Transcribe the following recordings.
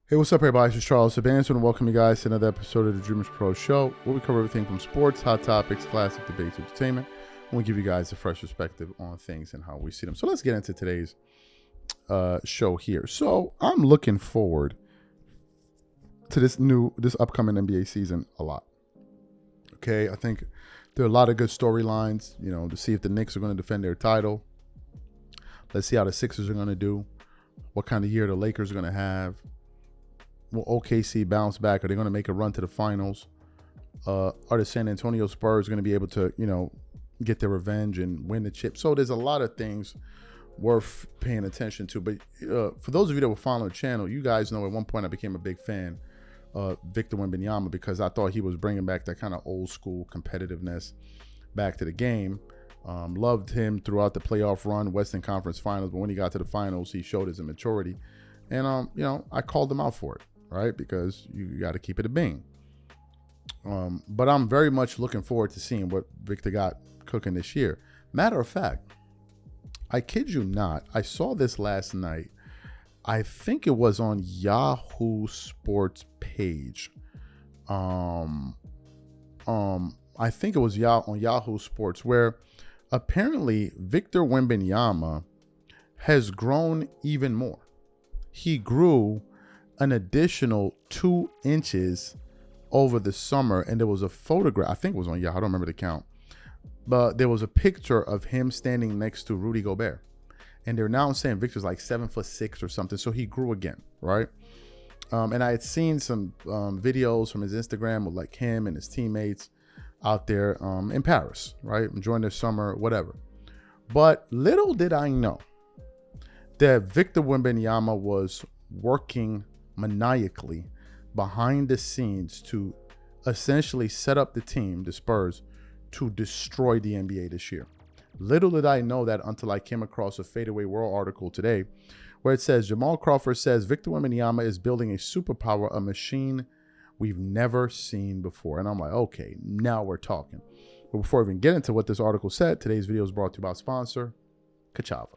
Hey, what's up, everybody? This is Charles Sebastian, and welcome you guys to another episode of the DREAMERSPRO show, where we cover everything from sports, hot topics, classic debates, entertainment, and we give you guys a fresh perspective on things and how we see them. So let's get into today's show here. So I'm looking forward to this upcoming NBA season a lot. Okay, I think there are a lot of good storylines, to see if the Knicks are going to defend their title. Let's see how the Sixers are going to do, what kind of year the Lakers are going to have. Will OKC bounce back? Are they going to make a run to the finals? Are the San Antonio Spurs going to be able to, get their revenge and win the chip? So there's a lot of things worth paying attention to. But for those of you that were following the channel, you guys know at one point I became a big fan of Victor Wembanyama because I thought he was bringing back that kind of old school competitiveness back to the game. Loved him throughout the playoff run, Western Conference Finals. But when he got to the finals, he showed his immaturity. And, I called him out for it. Right? Because you got to keep it a bean. But I'm very much looking forward to seeing what Victor got cooking this year. Matter of fact, I kid you not, I saw this last night. I think it was on Yahoo Sports page. I think it was on Yahoo Sports, where apparently Victor Wembanyama has grown even more. He grew an additional 2 inches over the summer, and there was a photograph, I think it was on Yahoo, I don't remember the count, but there was a picture of him standing next to Rudy Gobert, and they're now saying Victor's like 7'6" or something, so he grew again, right? And I had seen some videos from his Instagram with like him and his teammates out there in Paris, right, enjoying their summer, whatever. But little did I know that Victor Wembanyama was working maniacally behind the scenes to essentially set up the team, the Spurs, to destroy the NBA this year. Little did I know that until I came across a Fadeaway World article today where it says Jamal Crawford says Victor Wembanyama is building a superpower, a machine we've never seen before. And I'm like, okay, now we're talking. But before we even get into what this article said, today's video is brought to you by sponsor Kachava.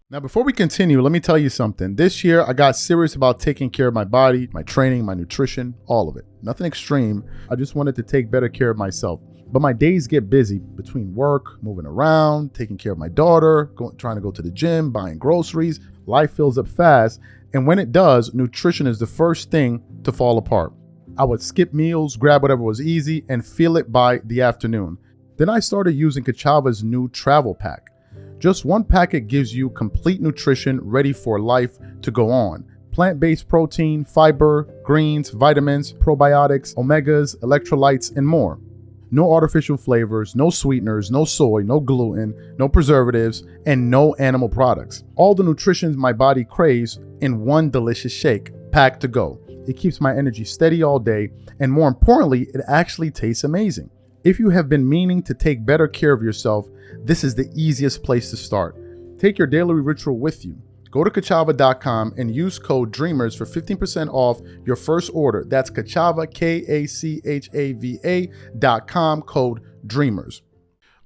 Now, before we continue, let me tell you something. This year, I got serious about taking care of my body, my training, my nutrition, all of it. Nothing extreme. I just wanted to take better care of myself. But my days get busy between work, moving around, taking care of my daughter, trying to go to the gym, buying groceries. Life fills up fast. And when it does, nutrition is the first thing to fall apart. I would skip meals, grab whatever was easy, and feel it by the afternoon. Then I started using Kachava's new travel pack. Just one packet gives you complete nutrition ready for life to go on. Plant-based protein, fiber, greens, vitamins, probiotics, omegas, electrolytes, and more. No artificial flavors, no sweeteners, no soy, no gluten, no preservatives, and no animal products. All the nutrition my body craves in one delicious shake, packed to go. It keeps my energy steady all day, and more importantly, it actually tastes amazing. If you have been meaning to take better care of yourself, this is the easiest place to start. Take your daily ritual with you. Go to Kachava.com and use code DREAMERS for 15% off your first order. That's Kachava, Kachava.com, code DREAMERS.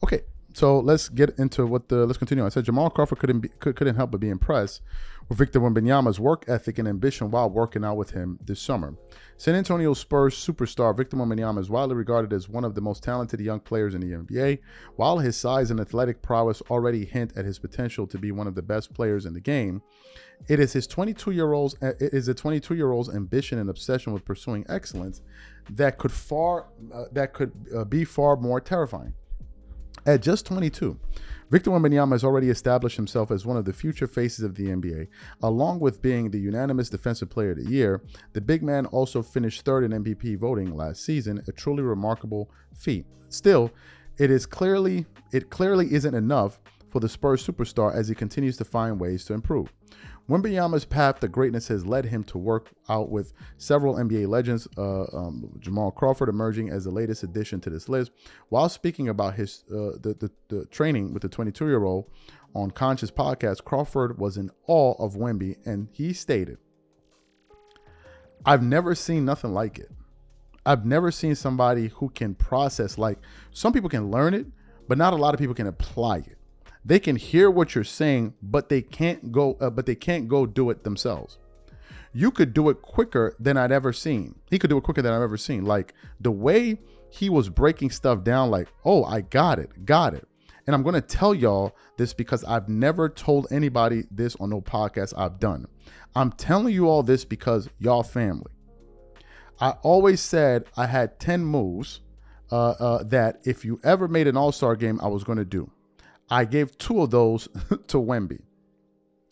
Okay, so let's get into let's continue. I said Jamal Crawford couldn't help but be impressed with Victor Wembanyama's work ethic and ambition while working out with him this summer. San Antonio Spurs superstar Victor Wembanyama is widely regarded as one of the most talented young players in the NBA. While his size and athletic prowess already hint at his potential to be one of the best players in the game, it is a 22-year-old's ambition and obsession with pursuing excellence that could be far more terrifying. At just 22, Victor Wembanyama has already established himself as one of the future faces of the NBA. Along with being the unanimous Defensive Player of the Year, the big man also finished third in MVP voting last season, a truly remarkable feat. Still, it clearly isn't enough for the Spurs superstar as he continues to find ways to improve. Wembanyama's path to greatness has led him to work out with several NBA legends, Jamal Crawford emerging as the latest addition to this list. While speaking about his the training with the 22-year-old on Conscious Podcast, Crawford was in awe of Wemby, and he stated, "I've never seen nothing like it. I've never seen somebody who can process, like, some people can learn it, but not a lot of people can apply it. They can hear what you're saying, but they can't go do it themselves. you could do it quicker than I'd ever seen. He could do it quicker than I've ever seen. Like the way he was breaking stuff down, like, oh, I got it. And I'm going to tell y'all this because I've never told anybody this on no podcast I've done. I'm telling you all this because y'all family. I always said I had 10 moves that if you ever made an all-star game, I was going to do. I gave 2 of those to Wemby.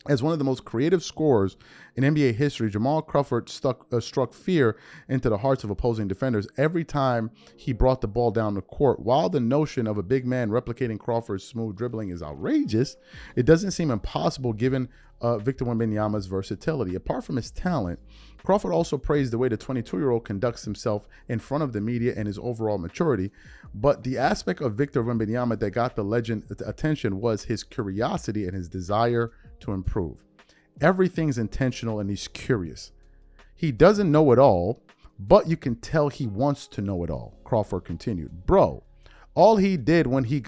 As one of the most creative scorers in NBA history, Jamal Crawford struck fear into the hearts of opposing defenders every time he brought the ball down the court. While the notion of a big man replicating Crawford's smooth dribbling is outrageous, it doesn't seem impossible given Victor Wembanyama's versatility. Apart from his talent, Crawford also praised the way the 22-year-old conducts himself in front of the media and his overall maturity. But the aspect of Victor Wembanyama that got the legend attention was his curiosity and his desire to improve. Everything's intentional and he's curious. He doesn't know it all, but you can tell he wants to know it all, Crawford continued. Bro, all he did when he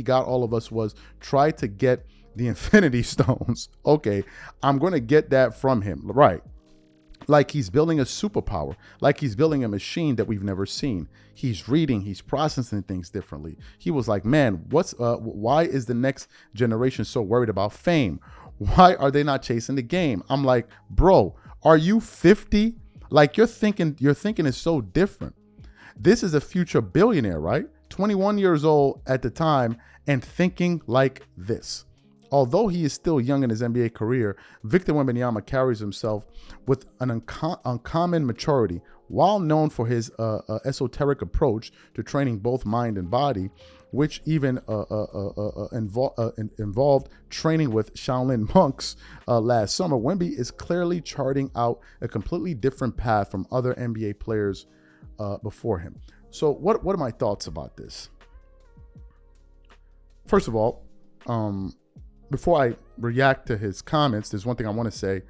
got all of us was try to get the Infinity Stones. Okay, I'm going to get that from him. Right. Like he's building a superpower, like he's building a machine that we've never seen. He's reading, he's processing things differently. He was like, man, why is the next generation so worried about fame? Why are they not chasing the game? I'm like, bro, are you 50? Like your thinking is so different. This is a future billionaire, right? 21 years old at the time and thinking like this. Although he is still young in his NBA career, Victor Wembanyama carries himself with an uncommon maturity. While known for his esoteric approach to training both mind and body, which even involved training with Shaolin monks last summer, Wemby is clearly charting out a completely different path from other NBA players before him. So what are my thoughts about this? First of all, before I react to his comments, there's one thing I want to say.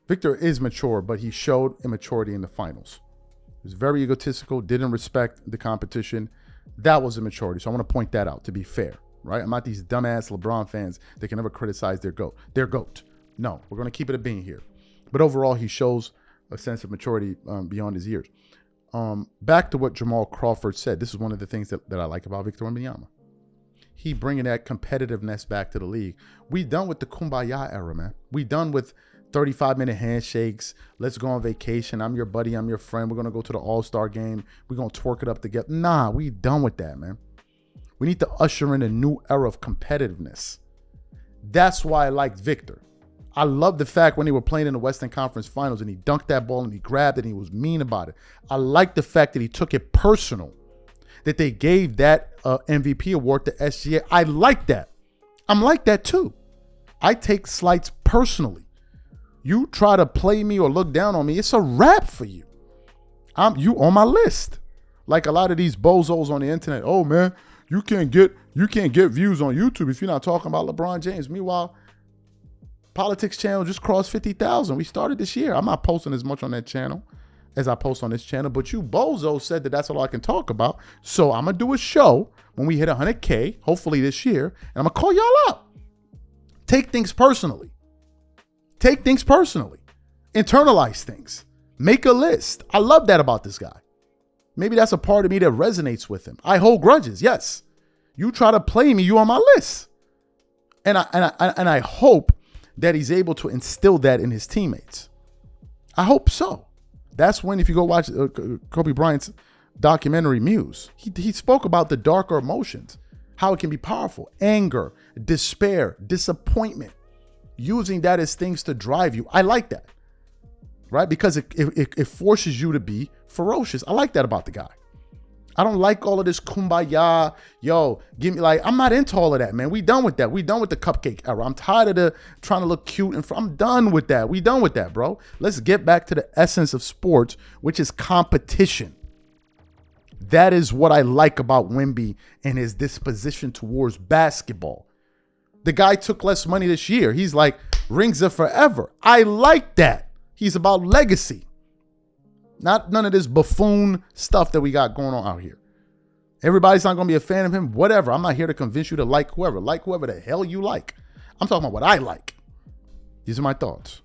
Victor is mature, but he showed immaturity in the finals. He was very egotistical, didn't respect the competition. That was immaturity. So I want to point that out, to be fair, right? I'm not these dumbass LeBron fans that can never criticize their GOAT. Their GOAT. No, we're going to keep it a bean here. But overall, he shows a sense of maturity beyond his years. Back to what Jamal Crawford said. This is one of the things that I like about Victor Wembanyama. He bringing that competitiveness back to the league. We done with the kumbaya era, man. We done with 35-minute handshakes. Let's go on vacation. I'm your buddy. I'm your friend. We're going to go to the All-Star game. We're going to twerk it up together. Nah, we done with that, man. We need to usher in a new era of competitiveness. That's why I like Victor. I love the fact when they were playing in the Western Conference Finals and he dunked that ball and he grabbed it and he was mean about it. I like the fact that he took it personal, that they gave that MVP award to SGA. I like that. I'm like that too. I take slights personally. You try to play me or look down on me, it's a wrap for you. You on my list. Like a lot of these bozos on the internet. Oh man, you can't get views on YouTube if you're not talking about LeBron James. Meanwhile, Politics channel just crossed 50,000. We started this year. I'm not posting as much on that channel as I post on this channel, but you bozos said that that's all I can talk about. So I'm going to do a show when we hit 100K, hopefully this year, and I'm going to call y'all out. Take things personally. Take things personally. Internalize things. Make a list. I love that about this guy. Maybe that's a part of me that resonates with him. I hold grudges. Yes. You try to play me, you on my list. And I hope that he's able to instill that in his teammates. I hope so. That's when, if you go watch Kobe Bryant's documentary Muse, he spoke about the darker emotions, how it can be powerful. Anger, despair, disappointment. Using that as things to drive you. I like that, right? Because it forces you to be ferocious. I like that about the guy. I don't like all of this kumbaya. Yo, give me I'm not into all of that, man. We done with that. We done with the cupcake era. I'm tired of the trying to look cute. I'm done with that. We done with that, bro. Let's get back to the essence of sports, which is competition. That is what I like about Wemby and his disposition towards basketball. The guy took less money this year. He's like, rings are forever. I like that. He's about legacy. Not none of this buffoon stuff that we got going on out here. Everybody's not going to be a fan of him. Whatever. I'm not here to convince you to like whoever. Like whoever the hell you like. I'm talking about what I like. These are my thoughts.